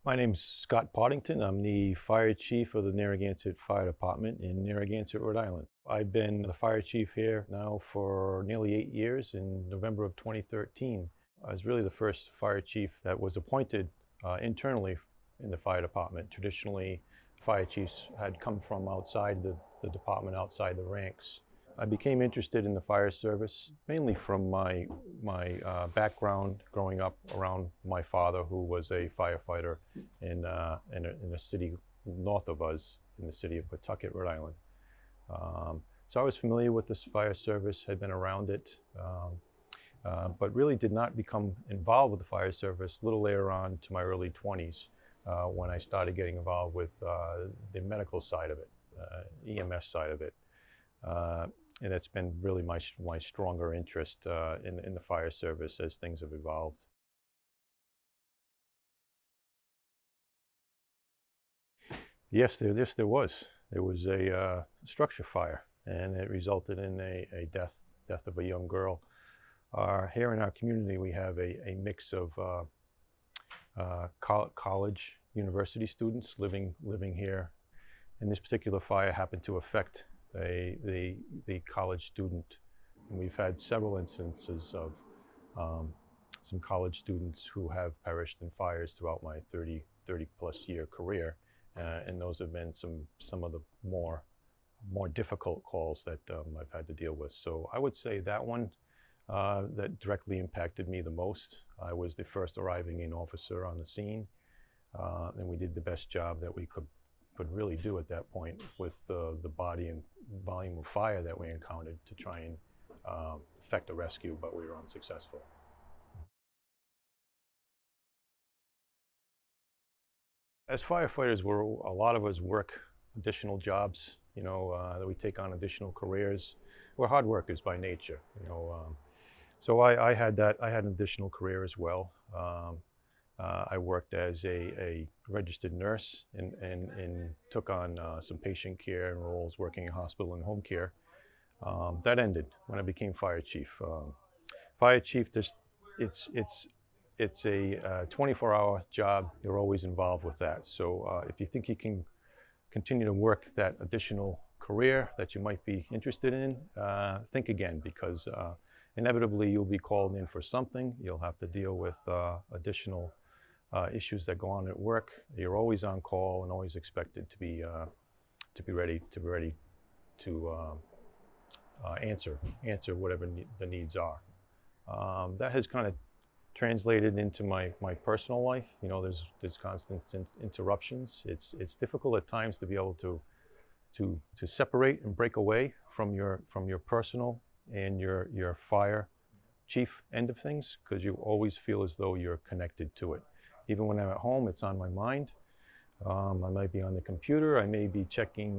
My name's Scott Partington. I'm the fire chief of the Narragansett Fire Department in Narragansett, Rhode Island. I've been the fire chief here now for nearly 8 years. In November of 2013, I was really the first fire chief that was appointed internally in the fire department. Traditionally, fire chiefs had come from outside the department, outside the ranks. I became interested in the fire service mainly from my background growing up around my father, who was a firefighter in a city north of us, in the city of Pawtucket, Rhode Island. So I was familiar with this fire service, had been around it, but really did not become involved with the fire service a little later on to my early 20s when I started getting involved with the medical side of it, EMS side of it. And that's been really my stronger interest in the fire service as things have evolved. Yes, there was. There was a structure fire, and it resulted in a death of a young girl. Here in our community, we have a mix of college, university students living here. And this particular fire happened to affect the college student. And we've had several instances of some college students who have perished in fires throughout my 30 plus year career. And those have been some of the more difficult calls that I've had to deal with. So I would say that one that directly impacted me the most. I was the first arriving officer on the scene, and we did the best job that we could really do at that point with the body and volume of fire that we encountered to try and effect a rescue, but we were unsuccessful. As firefighters, a lot of us work additional jobs, that we take on additional careers. We're hard workers by nature, so I had that. I had an additional career as well. I worked as a registered nurse and took on some patient care and roles working in hospital and home care. That ended when I became fire chief. Fire chief, it's a 24-hour job. You're always involved with that. So if you think you can continue to work that additional career that you might be interested in, think again, because inevitably you'll be called in for something. You'll have to deal with additional issues that go on at work. You're always on call and always expected to be ready to answer whatever the needs are. That has kind of translated into my personal life. There's constant interruptions. It's difficult at times to be able to separate and break away from your personal and your fire chief end of things, because you always feel as though you're connected to it. Even when I'm at home, it's on my mind. I might be on the computer. I may be checking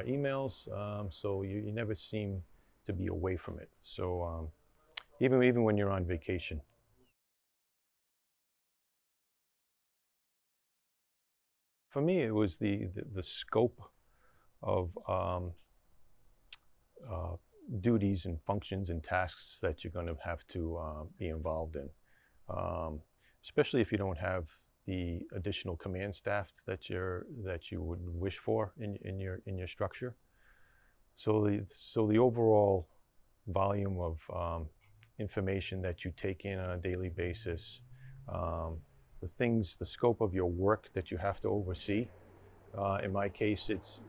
emails. So you never seem to be away from it. So even when you're on vacation. For me, it was the scope of duties and functions and tasks that you're going to have to be involved in, especially if you don't have the additional command staff that you would wish for in your structure. So the overall volume of information that you take in on a daily basis, the scope of your work that you have to oversee. In my case, it's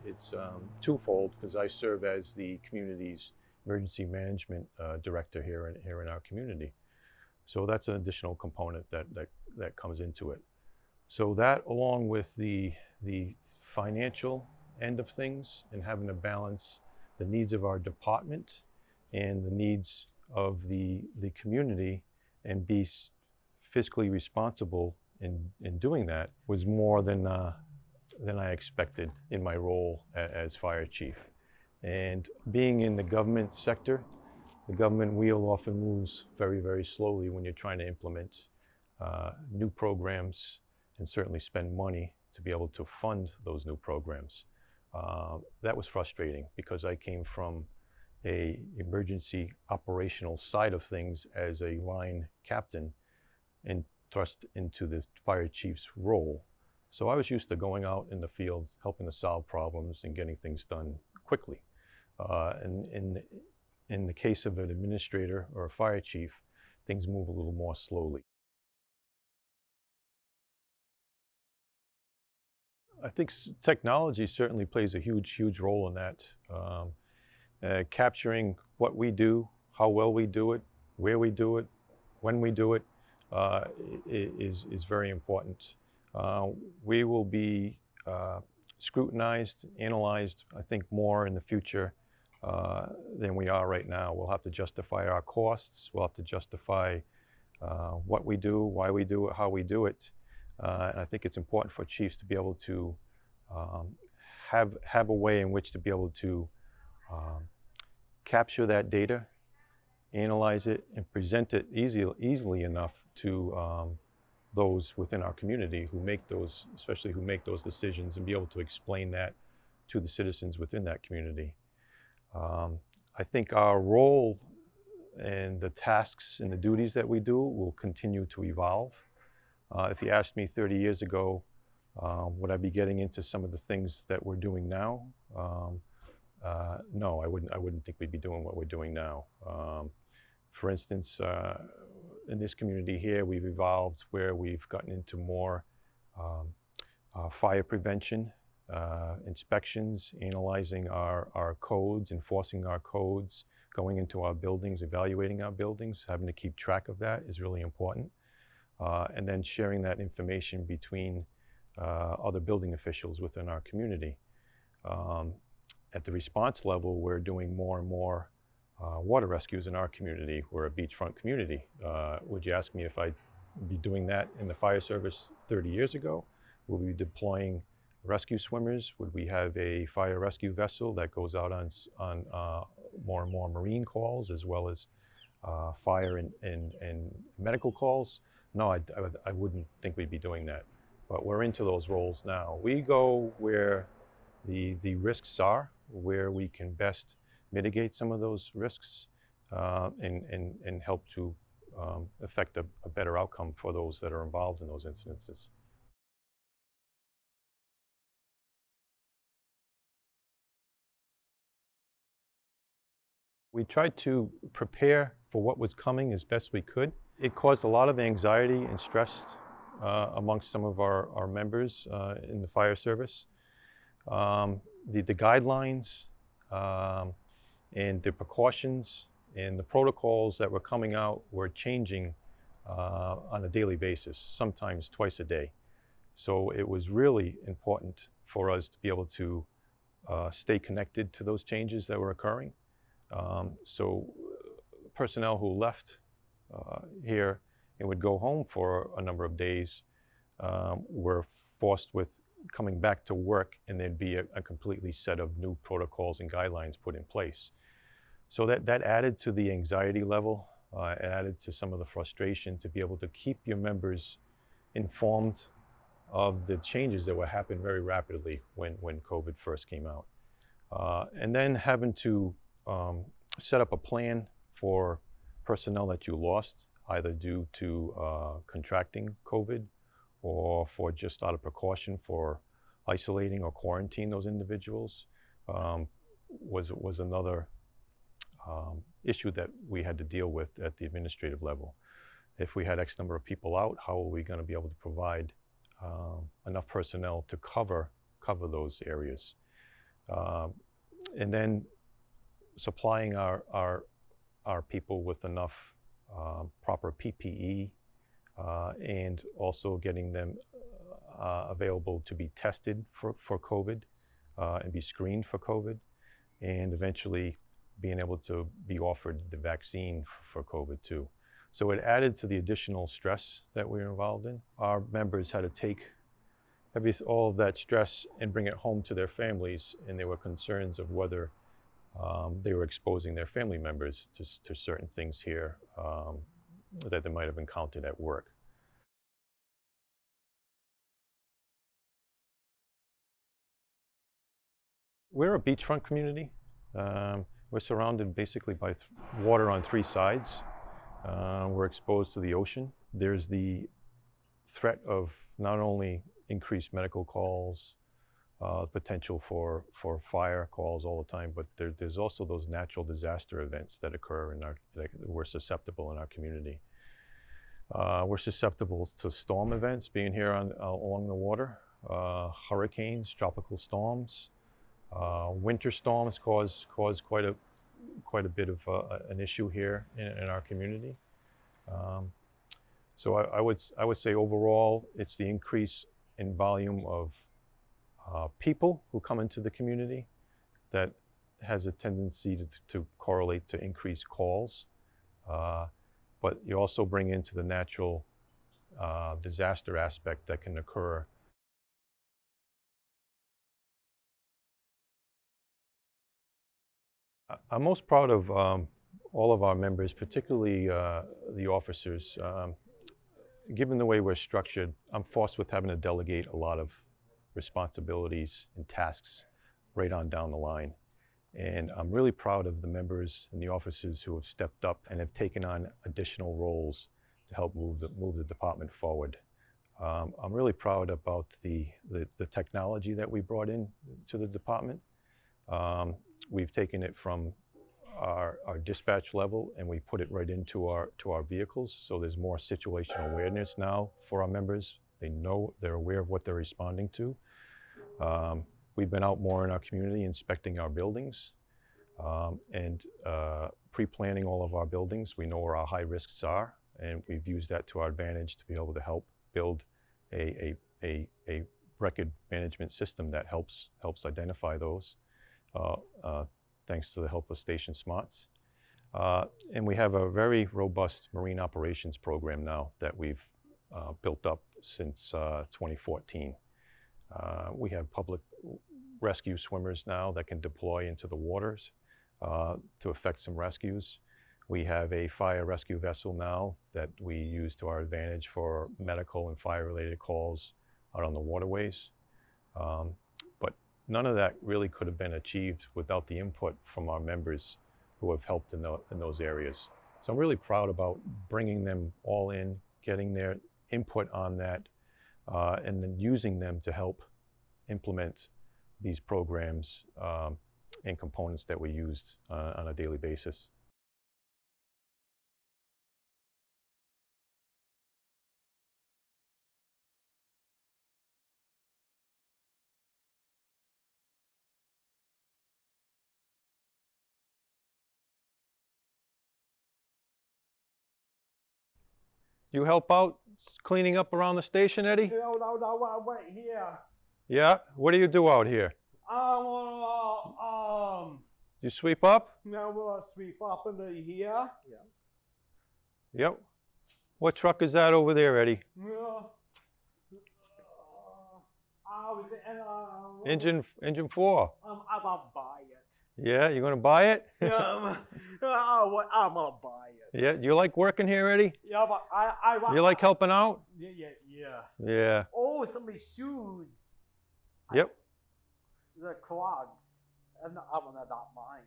twofold, because I serve as the community's emergency management director here in our community. So that's an additional component that comes into it. So that, along with the financial end of things and having to balance the needs of our department and the needs of the community and be fiscally responsible in doing that, was more than I expected in my role as fire chief. And being in the government sector, the government wheel often moves very, very slowly when you're trying to implement new programs and certainly spend money to be able to fund those new programs. That was frustrating, because I came from a emergency operational side of things as a line captain and thrust into the fire chief's role. So I was used to going out in the field, helping to solve problems and getting things done quickly. And in the case of an administrator or a fire chief, things move a little more slowly. I think technology certainly plays a huge role in that. Capturing what we do, how well we do it, where we do it, when we do it, is very important. We will be scrutinized, analyzed, I think, more in the future than we are right now. We'll have to justify our costs. We'll have to justify what we do, why we do it, how we do it. And I think it's important for chiefs to be able to have a way in which to be able to capture that data, analyze it, and present it easily enough to those within our community who make those, especially who make those decisions, and be able to explain that to the citizens within that community. I think our role and the tasks and the duties that we do will continue to evolve. If you asked me 30 years ago, would I be getting into some of the things that we're doing now? No, I wouldn't think we'd be doing what we're doing now. For instance, in this community here, we've evolved where we've gotten into more fire prevention, inspections, analyzing our codes, enforcing our codes, going into our buildings, evaluating our buildings. Having to keep track of that is really important. And then sharing that information between other building officials within our community. At the response level, we're doing more and more water rescues in our community. We're a beachfront community. Would you ask me if I'd be doing that in the fire service 30 years ago? Will we be deploying rescue swimmers? Would we have a fire rescue vessel that goes out on more and more marine calls, as well as fire and medical calls? No, I wouldn't think we'd be doing that. But we're into those roles now. We go where the risks are, where we can best mitigate some of those risks and help to affect a better outcome for those that are involved in those incidences. We tried to prepare for what was coming as best we could. It caused a lot of anxiety and stress amongst some of our members in the fire service. The guidelines and the precautions and the protocols that were coming out were changing on a daily basis, sometimes twice a day. So it was really important for us to be able to stay connected to those changes that were occurring. So personnel who left here and would go home for a number of days were forced with coming back to work, and there'd be a completely set of new protocols and guidelines put in place. So that added to the anxiety level, it added to some of the frustration to be able to keep your members informed of the changes that were happening very rapidly when COVID first came out. And then having to set up a plan for personnel that you lost, either due to contracting COVID or for just out of precaution for isolating or quarantine those individuals, was another issue that we had to deal with at the administrative level. If we had X number of people out, how are we going to be able to provide enough personnel to cover those areas? And then supplying our people with enough proper PPE and also getting them available to be tested for COVID and be screened for COVID, and eventually being able to be offered the vaccine for COVID too. So it added to the additional stress that we were involved in. Our members had to take all of that stress and bring it home to their families, and there were concerns of whether they were exposing their family members to certain things here that they might have encountered at work. We're a beachfront community. We're surrounded basically by water on three sides. We're exposed to the ocean. There's the threat of not only increased medical calls, potential for fire calls all the time, but there's also those natural disaster events that occur that we're susceptible in our community. We're susceptible to storm events being here along the water, hurricanes, tropical storms, winter storms cause quite a bit of an issue here in our community. So I would say overall, it's the increase in volume of people who come into the community that has a tendency to correlate to increased calls. But you also bring into the natural disaster aspect that can occur. I'm most proud of all of our members, particularly the officers. Given the way we're structured, I'm forced with having to delegate a lot of responsibilities and tasks right on down the line. And I'm really proud of the members and the officers who have stepped up and have taken on additional roles to help move the department forward. I'm really proud about the technology that we brought in to the department. We've taken it from our dispatch level and we put it right into our vehicles. So there's more situational awareness now for our members. They're aware of what they're responding to. We've been out more in our community inspecting our buildings and pre-planning all of our buildings. We know where our high risks are, and we've used that to our advantage to be able to help build a record management system that helps identify those, thanks to the help of Station Smarts. And we have a very robust marine operations program now that we've built up since 2014. We have public rescue swimmers now that can deploy into the waters to effect some rescues. We have a fire rescue vessel now that we use to our advantage for medical and fire-related calls out on the waterways. But none of that really could have been achieved without the input from our members who have helped in those areas. So I'm really proud about bringing them all in, getting their input on that, and then using them to help implement these programs and components that we used on a daily basis. You help out cleaning up around the station, Eddie? No, wait here. Yeah? What do you do out here? You sweep up? Now we'll sweep up into here. Yeah. Yep. What truck is that over there, Eddie? Engine 4. I'm gonna buy it. Yeah, you're gonna buy it? Yeah, I'm gonna buy it. Yeah, you like working here, Eddie? Yeah, but You like helping out? Yeah. Yeah. Oh, somebody's shoes. Yep. The clogs, and I'm gonna not mine.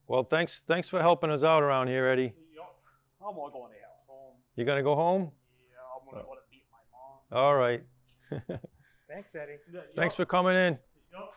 Well, thanks for helping us out around here, Eddie. Yep. I'm gonna go home. You gonna go home? Yeah, I'm gonna go to beat my mom. All right. Thanks, Eddie. Thanks for coming in. Yep.